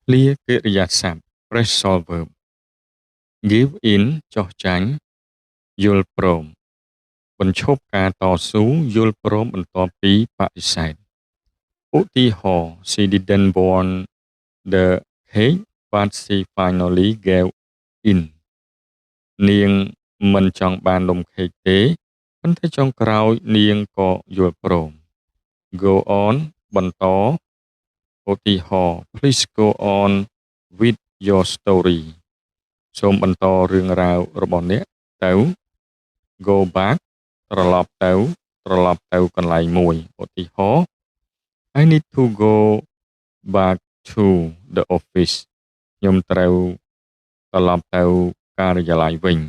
ឃ្លាកិរិយាសព្ទ phrasal verb give in ចុះចាញ់យល់ព្រមបញ្ឈប់ការតស៊ូយល់ព្រមបន្ទាប់ពីបដិសេធឧទាហរណ៍ She didn't want the cake but she finally gave in នាងមិនចង់បាននំខេកទេប៉ុន្តែចុងក្រោយនាងក៏យល់ព្រម go on បន្តឧទាហរណ៍ Please go on with your story សូមបន្តរឿងរ៉ាវរបស់អ្នកទៅ go back ត្រឡប់ទៅកន្លែងមួយឧទាហរណ៍ I need to go back to the office ខ្ញុំត្រូវត្រឡប់ទៅការិយាល័យវិញ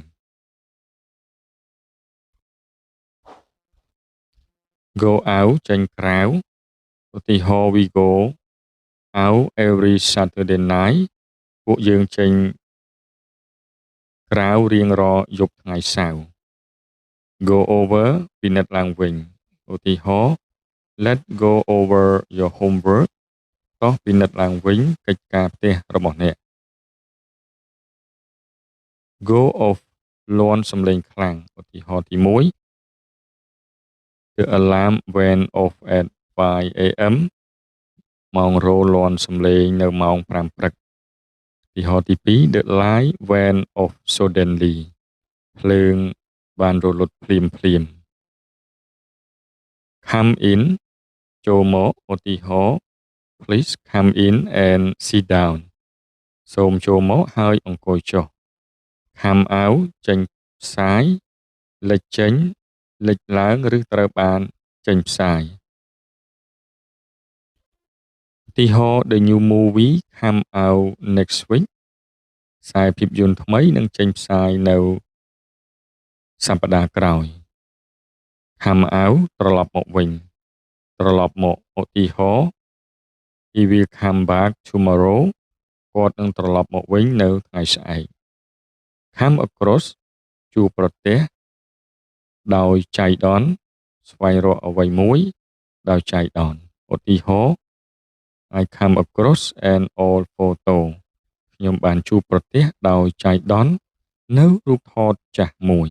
go out ចេញក្រៅឧទាហរណ៍ we go out every Saturday night ពួកយើងចេញក្រៅរៀងរាល់យប់ថ្ងៃសៅរ៍ go over ពិនិត្យឡើងវិញឧទាហរណ៍ let's go over your homework តោះពិនិត្យឡើងវិញកិច្ចការផ្ទះរបស់អ្នក go off លាន់សំឡេងខ្លាំងឧទាហរណ៍ទី1 The alarm went off at 5 a.m. ម៉ោងរោទ៍លាន់សំឡេងនៅម៉ោង 5 ព្រឹកឧទាហរណ៍ទី2 The light went off suddenly ភ្លើងបានរលត់ភ្លាមៗ come in ចូលមកឧទាហរណ៍ Please come in and sit down សូមចូលមកហើយអង្គុយចុះ come out ចេញផ្សាយលេចចេញលេចឡើងឬត្រូវបានចេញផ្សាយឧទាហរណ៍ The new movie come out next week ខ្សែភាពយន្តថ្មីនឹងចេញផ្សាយនៅសប្តាហ៍ក្រោយ come out ត្រឡប់មកវិញត្រឡប់មកឧទាហរណ៍ He will come back tomorrow គាត់នឹងត្រឡប់មកវិញនៅថ្ងៃស្អែក come across ជួបប្រទះដោយចៃដន្យស្វែងរកអ្វីមួយដោយចៃដន្យឧទាហរណ៍ I come across an old photo ខ្ញុំបានជួបប្រទះដោយចៃដន្យនៅរូបថតចាស់មួយ